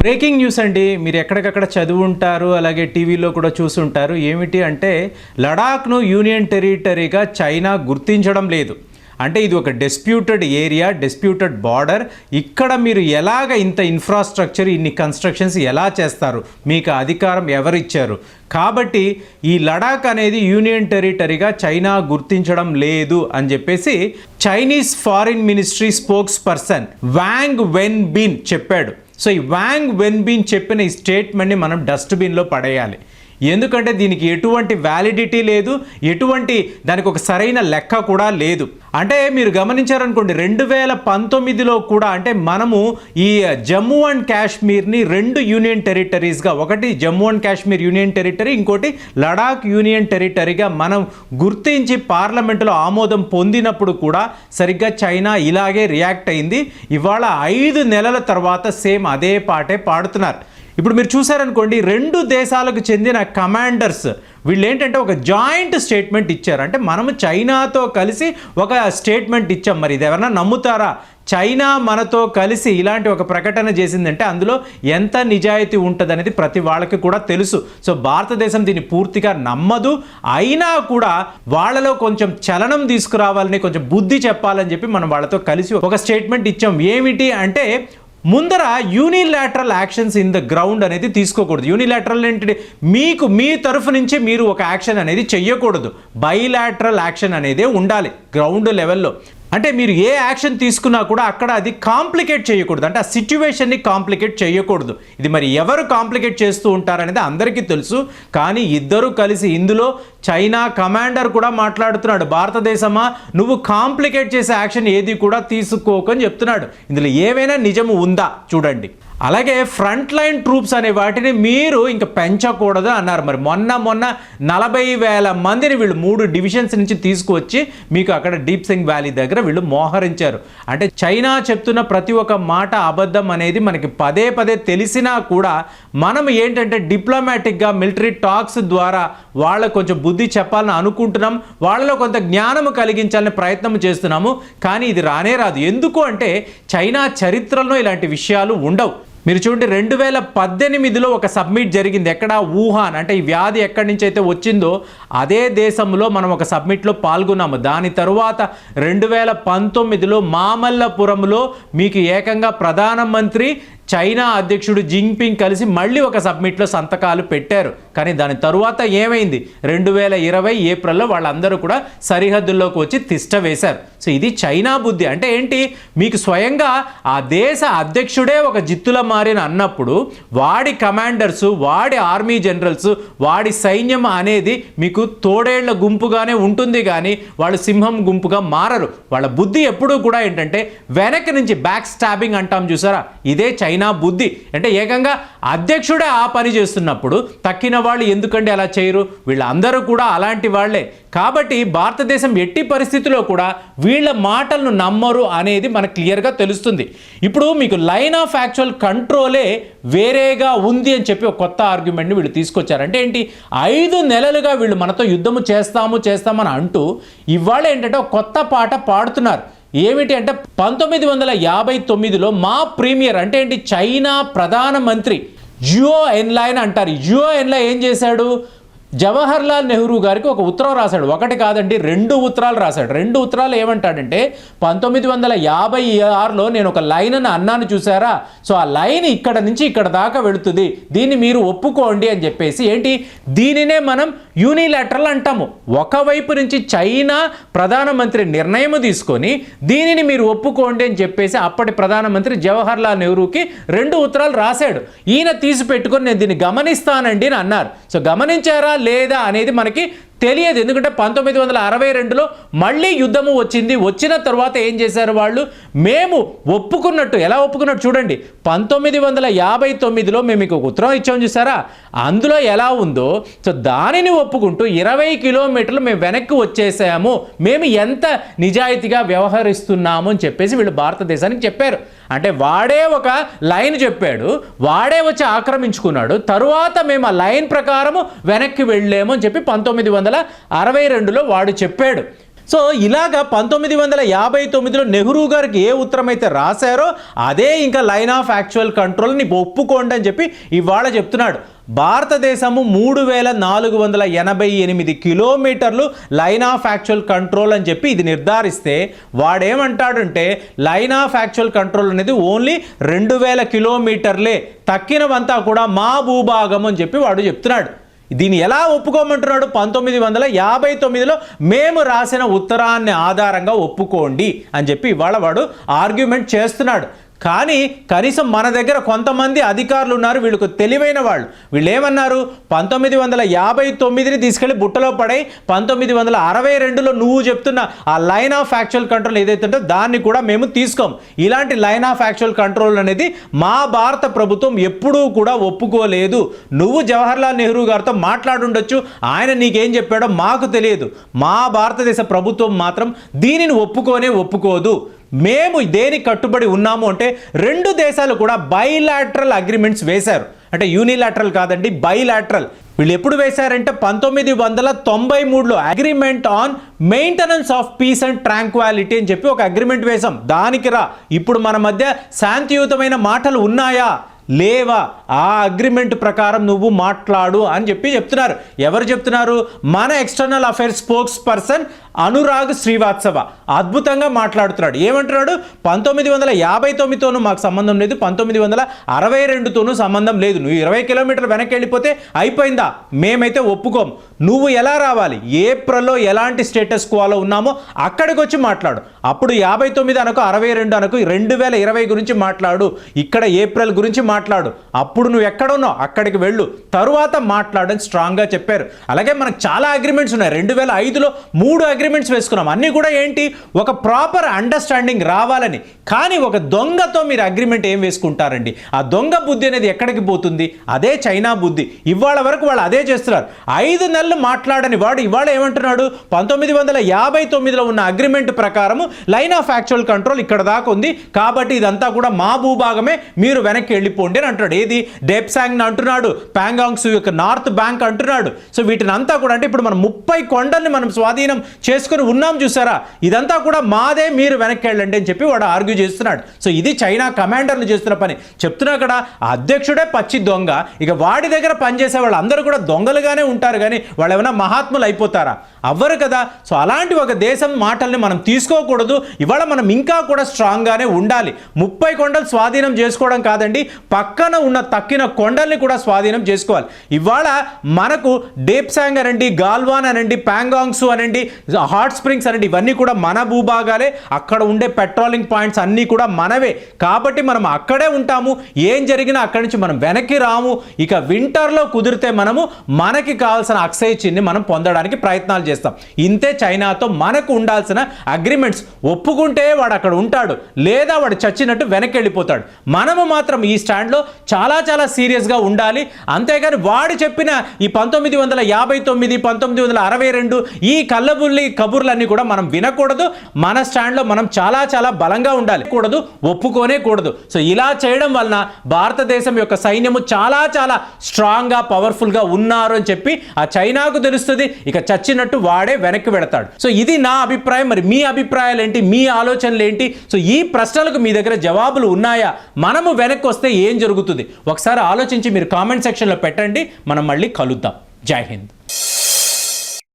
Breaking news అండి. మీరు ఎక్కడికక్కడ చదువుంటారు, అలాగే టీవీలో కూడా చూసుంటారు. ఏమిటి అంటే లడాఖ్ను యూనియన్ టెరిటరీగా చైనా గుర్తించడం లేదు. అంటే ఇది ఒక డిస్ప్యూటెడ్ ఏరియా, డిస్ప్యూటెడ్ బార్డర్. ఇక్కడ మీరు ఎలాగ ఇంత ఇన్ఫ్రాస్ట్రక్చర్, ఇన్ని కన్స్ట్రక్షన్స్ ఎలా చేస్తారు? మీకు అధికారం ఎవరిచ్చారు? కాబట్టి ఈ లడాక్ అనేది యూనియన్ టెరిటరీగా చైనా గుర్తించడం లేదు అని చెప్పేసి Chinese foreign ministry spokesperson Wang Wenbin చెప్పాడు. సో ఈ వాంగ్ వెన్బిన్ చెప్పిన ఈ స్టేట్మెంట్ని మనం డస్ట్బిన్లో పడేయాలి. ఎందుకంటే దీనికి ఎటువంటి వ్యాలిడిటీ లేదు, ఎటువంటి దానికి ఒక సరైన లెక్క కూడా లేదు. అంటే మీరు గమనించారనుకోండి, 2019లో కూడా అంటే మనము ఈ జమ్మూ అండ్ కాశ్మీర్ని 2 యూనియన్ టెరిటరీస్గా, ఒకటి Jammu and Kashmir union territory, ఇంకోటి లడాక్ యూనియన్ టెరిటరీగా మనం గుర్తించి పార్లమెంటులో ఆమోదం పొందినప్పుడు కూడా సరిగ్గా చైనా ఇలాగే రియాక్ట్ అయింది. ఇవాళ 5 నెలల తర్వాత సేమ్ అదే పాటే పాడుతున్నారు. ఇప్పుడు మీరు చూసారనుకోండి, 2 దేశాలకు చెందిన కమాండర్స్ వీళ్ళు ఏంటంటే ఒక జాయింట్ స్టేట్మెంట్ ఇచ్చారు. అంటే మనము చైనాతో కలిసి ఒక స్టేట్మెంట్ ఇచ్చాం. మరి ఇది ఎవరన్నా నమ్ముతారా? చైనా మనతో కలిసి ఇలాంటి ఒక ప్రకటన చేసిందంటే అందులో ఎంత నిజాయితీ ఉంటుంది అనేది ప్రతి వాళ్ళకి కూడా తెలుసు. సో భారతదేశం దీన్ని పూర్తిగా నమ్మదు. అయినా కూడా వాళ్ళలో కొంచెం చలనం తీసుకురావాలని, కొంచెం బుద్ధి చెప్పాలని చెప్పి మనం వాళ్ళతో కలిసి ఒక స్టేట్మెంట్ ఇచ్చాం. ఏమిటి అంటే ముందర unilateral actions in the ground అనేది తీసుకోకూడదు. యూనిలాటరల్ ఏంటి? మీ తరఫు నుంచి మీరు ఒక యాక్షన్ అనేది చెయ్యకూడదు. బైలాటరల్ యాక్షన్ అనేది ఉండాలి గ్రౌండ్ లెవెల్లో. అంటే మీరు ఏ యాక్షన్ తీసుకున్నా కూడా అక్కడ అది కాంప్లికేట్ చేయకూడదు. అంటే ఆ సిచ్యువేషన్ని కాంప్లికేట్ చేయకూడదు. ఇది మరి ఎవరు కాంప్లికేట్ చేస్తూ ఉంటారనేది అందరికీ తెలుసు. కానీ ఇద్దరు కలిసి, ఇందులో చైనా కమాండర్ కూడా మాట్లాడుతున్నాడు, భారతదేశమా నువ్వు కాంప్లికేట్ చేసే యాక్షన్ ఏది కూడా తీసుకోకని చెప్తున్నాడు. ఇందులో ఏమైనా నిజము ఉందా చూడండి. అలాగే ఫ్రంట్ లైన్ ట్రూప్స్ అనే వాటిని మీరు ఇంకా పెంచకూడదు అన్నారు. మరి మొన్న 40,000 మందిని వీళ్ళు 3 డివిజన్స్ నుంచి తీసుకువచ్చి మీకు అక్కడ డీప్ సింగ్ వ్యాలీ దగ్గర వీళ్ళు మోహరించారు. అంటే చైనా చెప్తున్న ప్రతి ఒక్క మాట అబద్ధం అనేది మనకి పదే పదే తెలిసినా కూడా మనం ఏంటంటే డిప్లొమాటిక్గా మిలిటరీ టాక్స్ ద్వారా వాళ్ళకు కొంచెం బుద్ధి చెప్పాలని అనుకుంటున్నాం, వాళ్ళలో కొంత జ్ఞానం కలిగించాలని ప్రయత్నం చేస్తున్నాము. కానీ ఇది రానే రాదు. ఎందుకు అంటే చైనా చరిత్రలో ఇలాంటి విషయాలు ఉండవు. మీరు చూడండి, 2018లో ఒక సబ్మిట్ జరిగింది. ఎక్కడ? వుహాన్. అంటే ఈ వ్యాధి ఎక్కడి నుంచి అయితే వచ్చిందో అదే దేశంలో మనం ఒక సబ్మిట్లో పాల్గొన్నాము. దాని తరువాత 2019లో మామల్లపురంలో మీకు ఏకంగా ప్రధానమంత్రి, చైనా అధ్యక్షుడు జింగ్పింగ్ కలిసి మళ్ళీ ఒక సబ్మిట్లో సంతకాలు పెట్టారు. కానీ దాని తరువాత ఏమైంది? 2020 ఏప్రిల్లో వాళ్ళందరూ కూడా సరిహద్దుల్లోకి వచ్చి తిష్ట వేశారు. సో ఇది చైనా బుద్ధి. అంటే ఏంటి? మీకు స్వయంగా ఆ దేశ అధ్యక్షుడే ఒక జిత్తుల మారిన అన్నప్పుడు వాడి కమాండర్స్, వాడి ఆర్మీ జనరల్స్, వాడి సైన్యం అనేది మీకు తోడేళ్ల గుంపుగానే ఉంటుంది, కానీ వాళ్ళు సింహం గుంపుగా మారరు. వాళ్ళ బుద్ధి ఎప్పుడూ కూడా ఏంటంటే వెనక నుంచి బ్యాక్ స్టాబింగ్ అంటాం చూసారా, ఇదే చైనా బుద్ధి. అంటే ఏకంగా అధ్యక్షుడే ఆ పని చేస్తున్నప్పుడు తక్కిన వాళ్ళు ఎందుకండి అలా చేయరు? వీళ్ళందరూ కూడా అలాంటి వాళ్లే. కాబట్టి భారతదేశం ఎట్టి పరిస్థితిలో కూడా వీళ్ళ మాటలను నమ్మరు అనేది మనకు క్లియర్గా తెలుస్తుంది. ఇప్పుడు మీకు లైన్ ఆఫ్ యాక్చువల్ కంట్రోలే వేరేగా ఉంది అని చెప్పి ఒక కొత్త ఆర్గ్యుమెంట్ని వీళ్ళు తీసుకొచ్చారు. అంటే ఏంటి? 5 నెలలుగా వీళ్ళు మనతో యుద్ధము చేస్తామని అంటూ ఇవాళ ఏంటంటే ఒక కొత్త పాట పాడుతున్నారు. ఏమిటి అంటే 1959లో మా ప్రీమియర్ అంటే ఏంటి? చైనా ప్రధానమంత్రి జియో ఎన్లాయ్ అంటారు. జియో ఎన్లాయ్ ఏం చేశాడు? జవహర్లాల్ నెహ్రూ గారికి ఒక ఉత్తరం రాశాడు. ఒకటి కాదండి, 2 ఉత్తరాలు రాశాడు. 2 ఉత్తరాలు ఏమంటాడంటే 1956లో నేను ఒక లైన్ అని అన్నాను చూసారా, సో ఆ లైన్ ఇక్కడ నుంచి ఇక్కడ దాకా వెళుతుంది, దీన్ని మీరు ఒప్పుకోండి అని చెప్పేసి. ఏంటి? దీనినే మనం యూనిలాటరల్ అంటాము. ఒకవైపు నుంచి చైనా ప్రధానమంత్రి నిర్ణయం తీసుకొని దీనిని మీరు ఒప్పుకోండి అని చెప్పేసి అప్పటి ప్రధానమంత్రి జవహర్లాల్ నెహ్రూకి 2 ఉత్తరాలు రాశాడు. ఈయన తీసి పెట్టుకొని నేను దీన్ని గమనిస్తానండి అని అన్నారు. సో గమనించారా లేదా అనేది మనకి తెలియదు. ఎందుకంటే 1962లో మళ్ళీ యుద్ధము వచ్చింది. వచ్చిన తర్వాత ఏం చేశారు వాళ్ళు? మేము ఒప్పుకున్నట్టు, ఎలా ఒప్పుకున్నట్టు చూడండి, 1959లో మేము మీకు ఒక ఉత్తరం ఇచ్చాము చూసారా, అందులో ఎలా ఉందో సో దానిని ఒప్పుకుంటూ 20 కిలోమీటర్లు మేము వెనక్కి వచ్చేసాము, మేము ఎంత నిజాయితీగా వ్యవహరిస్తున్నాము అని చెప్పేసి వీళ్ళు భారతదేశానికి చెప్పారు. అంటే వాడే ఒక లైన్ చెప్పాడు, వాడే వచ్చి ఆక్రమించుకున్నాడు, తరువాత మేము ఆ లైన్ ప్రకారము వెనక్కి వెళ్ళాము అని చెప్పి 1962లో వాడు చెప్పాడు. సో ఇలాగా 1959లో నెహ్రూ గారికి ఏ ఉత్తరం అయితే రాశారో అదే ఇంకా లైన్ ఆఫ్ యాక్చువల్ కంట్రోల్ని ఒప్పుకోండి అని చెప్పి ఇవాళ చెప్తున్నాడు. భారతదేశము 3488 కిలోమీటర్లు లైన్ ఆఫ్ యాక్చువల్ కంట్రోల్ అని చెప్పి ఇది నిర్ధారిస్తే వాడేమంటాడంటే లైన్ ఆఫ్ యాక్చువల్ కంట్రోల్ అనేది ఓన్లీ 2000 కిలోమీటర్లే, తక్కినవంతా కూడా మా భూభాగం అని చెప్పి వాడు చెప్తున్నాడు. దీన్ని ఎలా ఒప్పుకోమంటున్నాడు? 1959లో మేము రాసిన ఉత్తరాన్ని ఆధారంగా ఒప్పుకోండి అని చెప్పి ఇవాళ వాడు ఆర్గ్యుమెంట్ చేస్తున్నాడు. కానీ కనీసం మన దగ్గర కొంతమంది అధికారులు ఉన్నారు, వీళ్ళకు తెలివైన వాళ్ళు. వీళ్ళు ఏమన్నారు? 1959ని తీసుకెళ్లి బుట్టలో పడే 1962లో నువ్వు చెప్తున్న ఆ లైన్ ఆఫ్ యాక్చువల్ కంట్రోల్ ఏదైతే ఉందో దాన్ని కూడా మేము తీసుకోం. ఇలాంటి లైన్ ఆఫ్ యాక్చువల్ కంట్రోల్ అనేది మా భారత ప్రభుత్వం ఎప్పుడూ కూడా ఒప్పుకోలేదు. నువ్వు జవహర్లాల్ నెహ్రూ గారితో మాట్లాడుండొచ్చు, ఆయన నీకేం చెప్పాడో మాకు తెలియదు. మా భారతదేశ ప్రభుత్వం మాత్రం దీనిని ఒప్పుకోదు. మేము దేనికి కట్టుబడి ఉన్నాము అంటే 2 దేశాలు కూడా బైలాటరల్ అగ్రిమెంట్స్ వేశారు. అంటే యూనిలాటరల్ కాదండి, బైలాటరల్. వీళ్ళు ఎప్పుడు వేశారంటే 1993లో agreement on maintenance of peace and tranquillity అని చెప్పి ఒక అగ్రిమెంట్ వేశాం. దానికి ఇప్పుడు మన మధ్య శాంతియుతమైన మాటలు ఉన్నాయా లేవా, ఆ అగ్రిమెంట్ ప్రకారం నువ్వు మాట్లాడు అని చెప్పి చెప్తున్నారు. ఎవరు చెప్తున్నారు? మన external affairs spokes person Anurag Srivastava అద్భుతంగా మాట్లాడుతున్నాడు. ఏమంటున్నాడు? 1959తోనూ మాకు సంబంధం లేదు, 1962తోనూ సంబంధం లేదు. నువ్వు 20 కిలోమీటర్లు వెనక్కి వెళ్ళిపోతే అయిపోయిందా? మేమైతే ఒప్పుకోం. నువ్వు ఎలా రావాలి? ఏప్రిల్లో ఎలాంటి స్టేటస్ కోలో ఉన్నామో అక్కడికి వచ్చి మాట్లాడు. అప్పుడు 59 అనకు 62 అనకు 2020 గురించి మాట్లాడు, ఇక్కడ ఏప్రిల్ గురించి మాట్లాడు. అప్పుడు నువ్వు ఎక్కడ ఉన్నావు అక్కడికి వెళ్ళు, తరువాత మాట్లాడని స్ట్రాంగ్గా చెప్పారు. అలాగే మనకు చాలా అగ్రిమెంట్స్ ఉన్నాయి. 2005లో 3 అగ్రిమెంట్స్ వేసుకున్నాం. అన్నీ కూడా ఏంటి? ఒక ప్రాపర్ అండర్స్టాండింగ్ రావాలని. కానీ ఒక దొంగతో మీరు అగ్రిమెంట్ ఏం వేసుకుంటారండి? ఆ దొంగ బుద్ధి అనేది ఎక్కడికి పోతుంది? అదే చైనా బుద్ధి. ఇవాళ వరకు వాళ్ళు అదే చేస్తున్నారు. 5 నెలలు మాట్లాడని వాడు ఇవాళ ఏమంటున్నాడు? 1959లో ఉన్న అగ్రిమెంట్ ప్రకారము లైన్ ఆఫ్ యాక్చువల్ కంట్రోల్ ఇక్కడ దాకా ఉంది, కాబట్టి ఇదంతా కూడా మా భూభాగమే, మీరు వెనక్కి వెళ్ళిపోండి అని అంటాడు. ఏది? డెప్సాంగ్ అంటున్నాడు, ప్యాంగాంగ్స్ యొక్క నార్త్ బ్యాంక్ అంటున్నాడు. సో వీటిని అంతా కూడా అంటే ఇప్పుడు మనం 30 కొండల్ని మనం స్వాధీనం చేసుకుని ఉన్నాం చూసారా, ఇదంతా కూడా మాదే, మీరు వెనక్కి వెళ్ళండి అని చెప్పి వాడు ఆర్గ్యూ చేస్తున్నాడు. సో ఇది చైనా కమాండర్లు చేస్తున్న పని. చెప్తున్నా కదా, అధ్యక్షుడే పచ్చి దొంగ. ఇక వాడి దగ్గర పనిచేసే వాళ్ళు అందరూ కూడా దొంగలుగానే ఉంటారు, కానీ వాళ్ళు ఏమైనా మహాత్ములు అయిపోతారా? అవ్వరు కదా. సో అలాంటి ఒక దేశం మాటల్ని మనం తీసుకోకూడదు. ఇవాళ మనం ఇంకా కూడా స్ట్రాంగ్గానే ఉండాలి. 30 కొండలు స్వాధీనం చేసుకోవడం కాదండి, పక్కన ఉన్న తక్కిన కొండల్ని కూడా స్వాధీనం చేసుకోవాలి. ఇవాళ మనకు డేప్సాంగ్ అనండి, గాల్వాన్ అనండి, ప్యాంగాంగ్స్ అనండి, హాట్ స్ప్రింగ్స్ అనండి, ఇవన్నీ కూడా మన భూభాగాలే. అక్కడ ఉండే పెట్రోలింగ్ పాయింట్స్ అన్నీ కూడా మనవే. కాబట్టి మనం అక్కడే ఉంటాము. ఏం జరిగినా అక్కడి నుంచి మనం వెనక్కి రాము. ఇక వింటర్లో కుదిరితే మనకి కావాల్సిన అక్సైచిన్ని మనం పొందడానికి ప్రయత్నాలు చేస్తాం. ఇంతే చైనాతో మనకు ఉండాల్సిన అగ్రిమెంట్స్. ఒప్పుకుంటే వాడు అక్కడ ఉంటాడు, లేదా వాడు చచ్చినట్టు వెనక్కి వెళ్ళిపోతాడు. మనము మాత్రం ఈ స్టాండ్లో చాలా చాలా సీరియస్గా ఉండాలి. అంతేగాని వాడు చెప్పిన ఈ 1959, 1962 ఈ కళ్ళబుల్లి కబుర్లన్నీ కూడా మనం వినకూడదు. మన స్టాండ్లో మనం చాలా చాలా బలంగా ఉండాలి, ఒప్పుకోనే కూడదు. సో ఇలా చేయడం వలన భారతదేశం యొక్క సైన్యము చాలా చాలా స్ట్రాంగ్గా పవర్ఫుల్గా ఉన్నారు అని చెప్పి ఆ చైనాకు తెలుస్తుంది. ఇక చచ్చినట్టు వాడే వెనక్కి వెళతాడు. సో ఇది నా అభిప్రాయం. మరి మీ అభిప్రాయాలు ఏంటి? మీ ఆలోచనలు ఏంటి? సో ఈ ప్రశ్నలకు మీ దగ్గర జవాబులు ఉన్నాయా? మనము వెనక్కి వస్తే ఏం జరుగుతుంది? ఒకసారి ఆలోచించి మీరు కామెంట్ సెక్షన్లో పెట్టండి. మనం మళ్ళీ కలుద్దాం. జై హింద్.